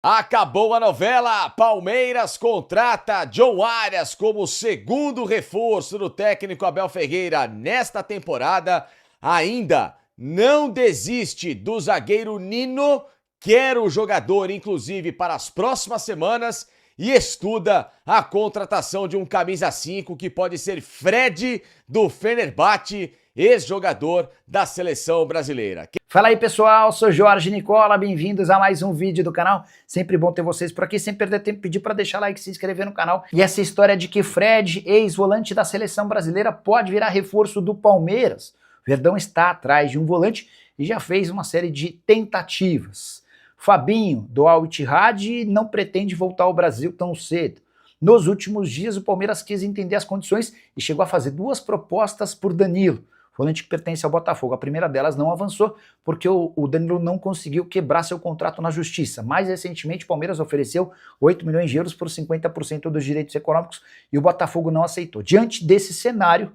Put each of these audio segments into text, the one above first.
Acabou a novela, Palmeiras contrata John Arias como segundo reforço do técnico Abel Ferreira nesta temporada. Ainda não desiste do zagueiro Nino, quer o jogador inclusive para as próximas semanas e estuda a contratação de um camisa 5 que pode ser Fred do Fenerbahçe, ex-jogador da seleção brasileira. Fala aí pessoal, sou Jorge Nicola, bem-vindos a mais um vídeo do canal. Sempre bom ter vocês por aqui, sem perder tempo, pedir para deixar like e se inscrever no canal. E essa história de que Fred, ex-volante da seleção brasileira, pode virar reforço do Palmeiras. O Verdão está atrás de um volante e já fez uma série de tentativas. Fabinho, do Al Ittihad, não pretende voltar ao Brasil tão cedo. Nos últimos dias, o Palmeiras quis entender as condições e chegou a fazer duas propostas por Danilo, volante que pertence ao Botafogo. A primeira delas não avançou porque o Danilo não conseguiu quebrar seu contrato na justiça. Mais recentemente, o Palmeiras ofereceu 8 milhões de euros por 50% dos direitos econômicos e o Botafogo não aceitou. Diante desse cenário,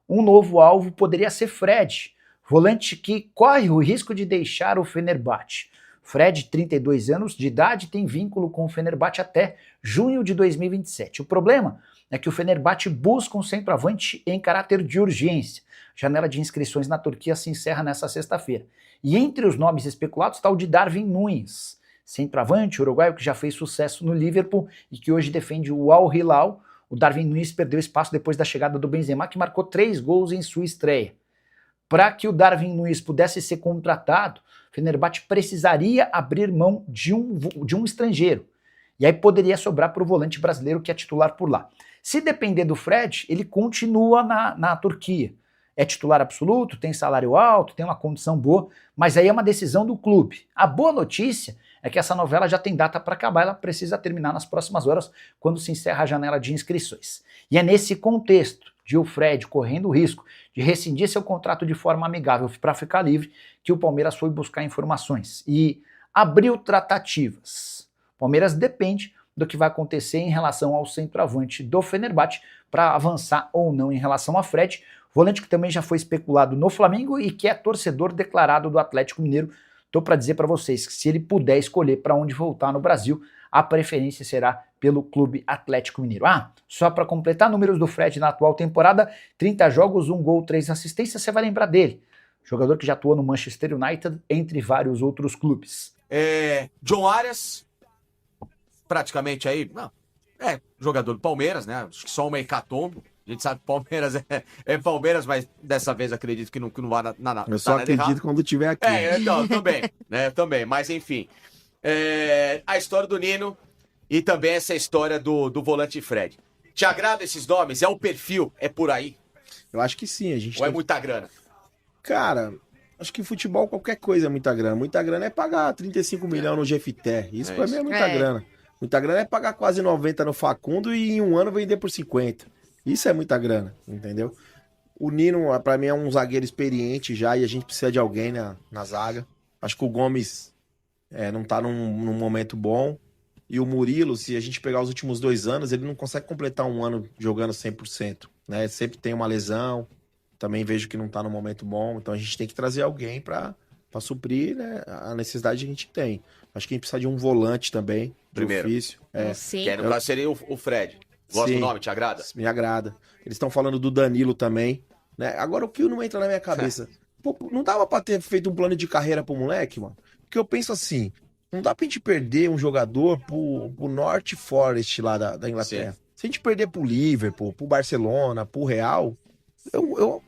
um novo alvo poderia ser Fred, volante que corre o risco de deixar o Fenerbahçe. Fred, 32 anos de idade, tem vínculo com o Fenerbahçe até junho de 2027. O problema é que o Fenerbahçe busca um centroavante em caráter de urgência. A janela de inscrições na Turquia se encerra nesta sexta-feira. E entre os nomes especulados está o de Darwin Núñez, centroavante uruguaio que já fez sucesso no Liverpool e que hoje defende o Al Hilal. O Darwin Núñez perdeu espaço depois da chegada do Benzema, que marcou 3 gols em sua estreia. Para que o Darwin Núñez pudesse ser contratado, o Fenerbahçe precisaria abrir mão de um estrangeiro. E aí poderia sobrar para o volante brasileiro que é titular por lá. Se depender do Fred, ele continua na Turquia. É titular absoluto, tem salário alto, tem uma condição boa, mas aí é uma decisão do clube. A boa notícia é que essa novela já tem data para acabar, ela precisa terminar nas próximas horas, quando se encerra a janela de inscrições. E é nesse contexto de o Fred correndo o risco de rescindir seu contrato de forma amigável para ficar livre, que o Palmeiras foi buscar informações e abriu tratativas. O Palmeiras depende do que vai acontecer em relação ao centroavante do Fenerbahçe para avançar ou não em relação a Fred, volante que também já foi especulado no Flamengo e que é torcedor declarado do Atlético Mineiro. Estou para dizer para vocês que se ele puder escolher para onde voltar no Brasil, a preferência será pelo Clube Atlético Mineiro. Só para completar, números do Fred na atual temporada, 30 jogos, 1 gol, 3 assistências, você vai lembrar dele. Jogador que já atuou no Manchester United, entre vários outros clubes. John Arias, praticamente aí, jogador do Palmeiras, né? Acho que só uma hecatombe. A gente sabe que Palmeiras é Palmeiras, mas dessa vez acredito que não vai nada. Eu só acredito errado quando tiver aqui. Então, também, né? Também, mas enfim. A história do Nino e também essa história do volante Fred. Te agrada esses nomes? É o perfil? É por aí? Eu acho que sim. Ou é muita grana? Cara, acho que futebol qualquer coisa é muita grana. Muita grana é pagar 35 milhões no GFT. Isso pra mim é muita grana. Muita grana é pagar quase 90 no Facundo e em um ano vender por 50. Isso é muita grana, entendeu? O Nino, pra mim, é um zagueiro experiente já e a gente precisa de alguém na zaga. Acho que o Gomes não tá num momento bom. E o Murilo, se a gente pegar os últimos 2 anos, ele não consegue completar um ano jogando 100%, né? Sempre tem uma lesão. Também vejo que não tá num momento bom. Então a gente tem que trazer alguém pra suprir, né, a necessidade que a gente tem. Acho que a gente precisa de um volante também, de primeiro ofício. Que no caso seria o Fred. Gosta do nome? Te agrada? Me agrada. Eles estão falando do Danilo também, né? Agora, o que não entra na minha cabeça? Pô, não dava pra ter feito um plano de carreira pro moleque, mano? Porque eu penso assim, não dá pra gente perder um jogador pro North Forest lá da Inglaterra. Sim. Se a gente perder pro Liverpool, pro Barcelona, pro Real, eu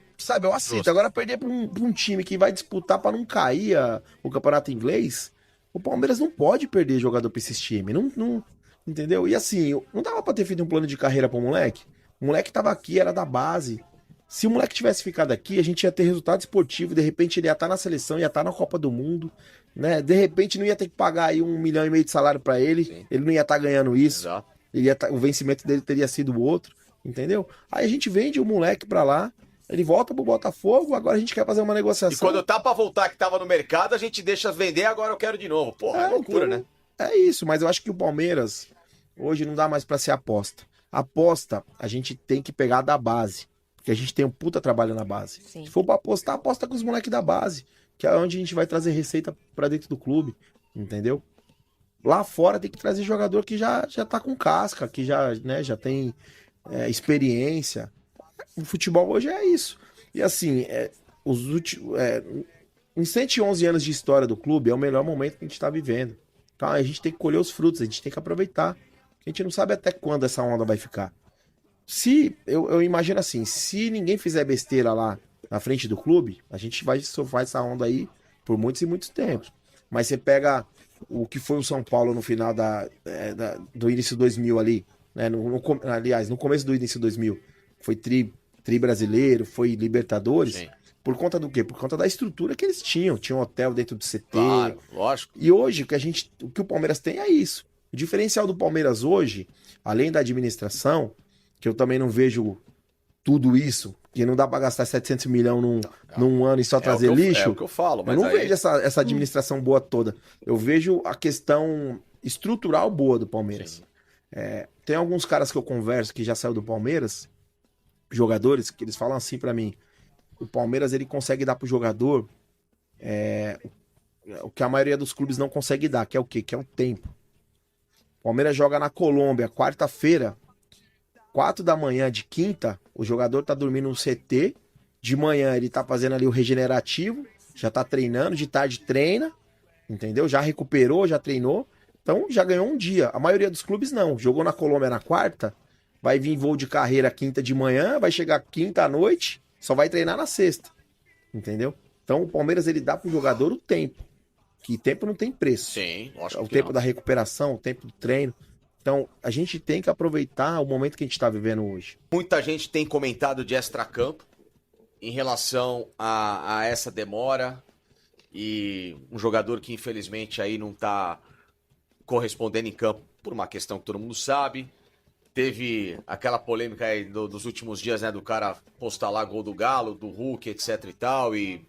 aceito. Justo. Agora, perder pra um time que vai disputar pra não cair o campeonato inglês, o Palmeiras não pode perder jogador pra esses times. Não, entendeu? E assim, não dava pra ter feito um plano de carreira pro moleque? O moleque tava aqui, era da base. Se o moleque tivesse ficado aqui, a gente ia ter resultado esportivo, de repente ele ia estar na seleção, ia estar na Copa do Mundo, né? De repente não ia ter que pagar aí 1,5 milhão de salário pra ele. Sim. Ele não ia estar ganhando isso. Exato. O vencimento dele teria sido outro, entendeu? Aí a gente vende o moleque pra lá, ele volta pro Botafogo, agora a gente quer fazer uma negociação. E quando tá pra voltar, que tava no mercado, a gente deixa vender, agora eu quero de novo. Porra, é loucura, então, né? É isso, mas eu acho que o Palmeiras hoje não dá mais pra ser aposta. Aposta, a gente tem que pegar da base, porque a gente tem um puta trabalho na base. Sim. Se for pra apostar, aposta com os moleques da base, que é onde a gente vai trazer receita pra dentro do clube, entendeu? Lá fora tem que trazer jogador que já tá com casca, que já, né, já tem experiência. O futebol hoje é isso. E assim, em 111 anos de história do clube, é o melhor momento que a gente está vivendo. Então a gente tem que colher os frutos, a gente tem que aproveitar. A gente não sabe até quando essa onda vai ficar. Se, eu imagino assim, se ninguém fizer besteira lá na frente do clube, a gente vai surfar essa onda aí por muitos e muitos tempos. Mas você pega o que foi o São Paulo no final do início 2000 ali, né? Aliás, no começo do início 2000, foi tri brasileiro, foi Libertadores. Sim. Por conta do quê? Por conta da estrutura que eles tinham. Tinha um hotel dentro do CT. Claro, lógico. E hoje, o que o Palmeiras tem é isso. O diferencial do Palmeiras hoje, além da administração, que eu também não vejo tudo isso, que não dá pra gastar 700 milhões num ano e só trazer lixo. É o que eu falo, mas eu não vejo essa administração boa toda. Eu vejo a questão estrutural boa do Palmeiras. Tem alguns caras que eu converso que já saiu do Palmeiras, jogadores, que eles falam assim pra mim: o Palmeiras ele consegue dar pro jogador o que a maioria dos clubes não consegue dar, que é o quê? Que é o tempo. O Palmeiras joga na Colômbia, quarta-feira, 4 da manhã de quinta, o jogador tá dormindo no CT, de manhã ele tá fazendo ali o regenerativo, já tá treinando, de tarde treina, entendeu? Já recuperou, já treinou, então já ganhou um dia. A maioria dos clubes não, jogou na Colômbia na quarta, vai vir voo de carreira quinta de manhã, vai chegar quinta à noite, só vai treinar na sexta, entendeu? Então o Palmeiras ele dá pro jogador o tempo, que tempo não tem preço. Sim, lógico O que tempo não. da recuperação, o tempo do treino. Então, a gente tem que aproveitar o momento que a gente está vivendo hoje. Muita gente tem comentado de extracampo em relação a essa demora e um jogador que infelizmente aí não tá correspondendo em campo por uma questão que todo mundo sabe. Teve aquela polêmica aí dos últimos dias, né, do cara postar lá gol do Galo, do Hulk, etc e tal, e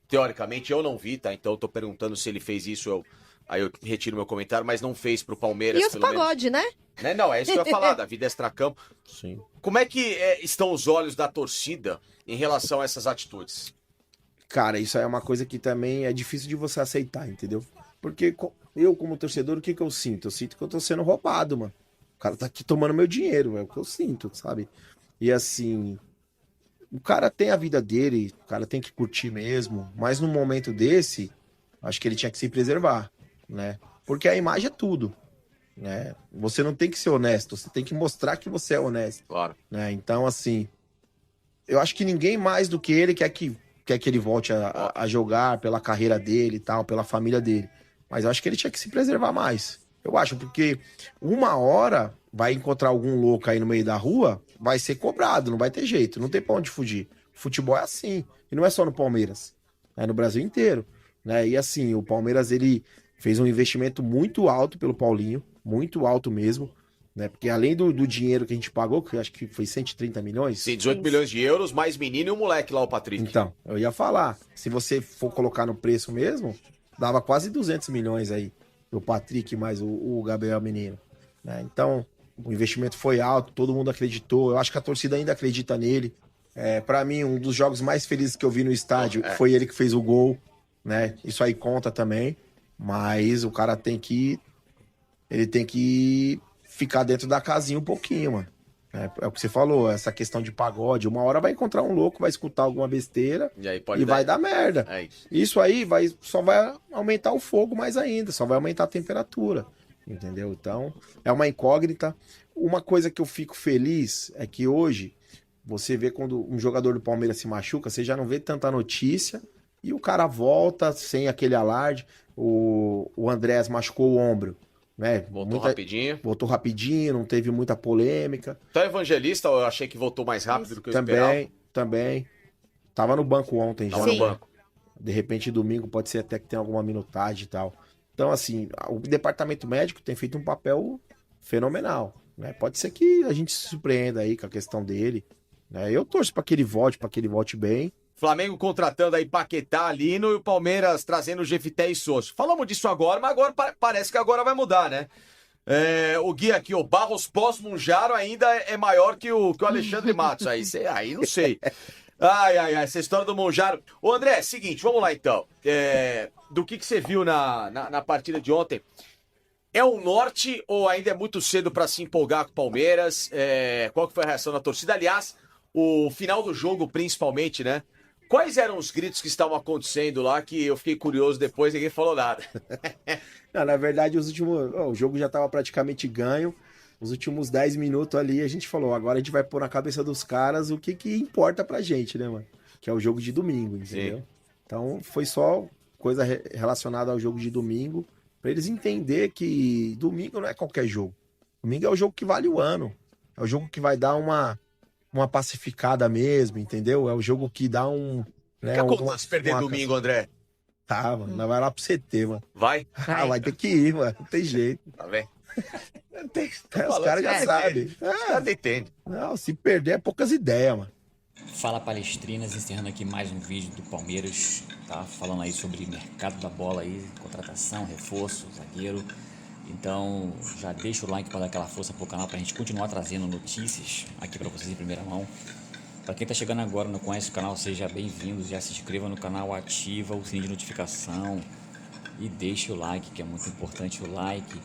teoricamente eu não vi, tá? Então eu tô perguntando se ele fez isso, aí eu retiro meu comentário, mas não fez pro Palmeiras, E os pelo menos. pagode, né? Não, é isso que eu ia falar, da vida extracampo. Sim. Como é que estão os olhos da torcida em relação a essas atitudes? Cara, isso aí é uma coisa que também é difícil de você aceitar, entendeu? Porque eu, como torcedor, o que eu sinto? Eu sinto que eu tô sendo roubado, mano. O cara tá aqui tomando meu dinheiro, é o que eu sinto, sabe? E assim, o cara tem a vida dele, o cara tem que curtir mesmo, mas num momento desse, acho que ele tinha que se preservar, né? Porque a imagem é tudo, né? Você não tem que ser honesto, você tem que mostrar que você é honesto, Claro. né? Então, assim, eu acho que ninguém mais do que ele quer que ele volte a jogar pela carreira dele e tal, pela família dele. Mas eu acho que ele tinha que se preservar mais. Eu acho, porque uma hora vai encontrar algum louco aí no meio da rua, vai ser cobrado, não vai ter jeito, não tem pra onde fugir. Futebol é assim, e não é só no Palmeiras, é no Brasil inteiro, né? E assim, o Palmeiras, ele fez um investimento muito alto pelo Paulinho, muito alto mesmo, né? Porque além do dinheiro que a gente pagou, que eu acho que foi 130 milhões... Sim, 18 milhões de euros, mais menino e o moleque lá, o Patrick. Então, eu ia falar, se você for colocar no preço mesmo, dava quase 200 milhões aí, o Patrick mais o Gabriel Menino, né? Então, o investimento foi alto, todo mundo acreditou, eu acho que a torcida ainda acredita nele. Para mim, um dos jogos mais felizes que eu vi no estádio foi ele que fez o gol, né? Isso aí conta também, mas o cara tem que ficar dentro da casinha um pouquinho, mano. É o que você falou, essa questão de pagode. Uma hora vai encontrar um louco, vai escutar alguma besteira E aí pode vai dar merda. É isso. Isso aí só vai aumentar o fogo mais ainda, só vai aumentar a temperatura, entendeu? Então, é uma incógnita. Uma coisa que eu fico feliz é que hoje, você vê quando um jogador do Palmeiras se machuca, você já não vê tanta notícia e o cara volta sem aquele alarde. O Andrés machucou o ombro, né? Voltou rapidinho, não teve muita polêmica. Então, Evangelista, eu achei que voltou mais rápido do que eu esperava. Também. Tava no banco ontem já. Tava no banco. De repente, domingo pode ser até que tenha alguma minutagem e tal. Então, assim, o departamento médico tem feito um papel fenomenal, né? Pode ser que a gente se surpreenda aí com a questão dele, né? Eu torço para que ele volte bem. Flamengo contratando aí Paquetá, Lino e o Palmeiras trazendo o Jefité e Souza. Falamos disso agora, mas agora parece que agora vai mudar, né? O Gui aqui, o Barros pós-Munjaro ainda é maior que o Alexandre Matos. Aí não sei. Ai, essa história do Munjaro. Ô André, seguinte, vamos lá então. Do que você viu na partida de ontem? É o norte ou ainda é muito cedo para se empolgar com o Palmeiras? Qual que foi a reação da torcida? Aliás, o final do jogo, principalmente, né? Quais eram os gritos que estavam acontecendo lá que eu fiquei curioso depois, ninguém falou nada. Não, na verdade, o jogo já estava praticamente ganho. Os últimos 10 minutos ali, a gente falou, agora a gente vai pôr na cabeça dos caras o que importa pra gente, né, mano? Que é o jogo de domingo, entendeu? Sim. Então, foi só coisa relacionada ao jogo de domingo, pra eles entender que domingo não é qualquer jogo. Domingo é o jogo que vale o ano. É o jogo que vai dar uma pacificada mesmo, entendeu? É o jogo que dá um... O que acontece se perder domingo, André? Tá, mano, nós vai lá pro CT, mano. Vai? Ah, vai ter que ir, mano. Não tem jeito. Tá vendo? Os caras já sabem. Os caras entendem. Não, se perder é poucas ideias, mano. Fala palestrinas, encerrando aqui mais um vídeo do Palmeiras, tá? Falando aí sobre mercado da bola aí, contratação, reforço, zagueiro. Então já deixa o like para dar aquela força pro canal pra gente continuar trazendo notícias aqui para vocês em primeira mão. Para quem tá chegando agora e não conhece o canal, seja bem-vindo, já se inscreva no canal, ativa o sininho de notificação e deixa o like, que é muito importante o like.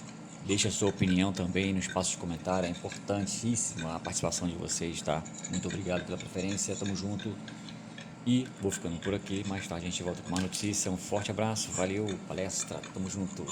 Deixa a sua opinião também no espaço de comentário, é importantíssima a participação de vocês, tá? Muito obrigado pela preferência, tamo junto. E vou ficando por aqui, mais tarde a gente volta com uma notícia. Um forte abraço, valeu, palestra, tamo junto.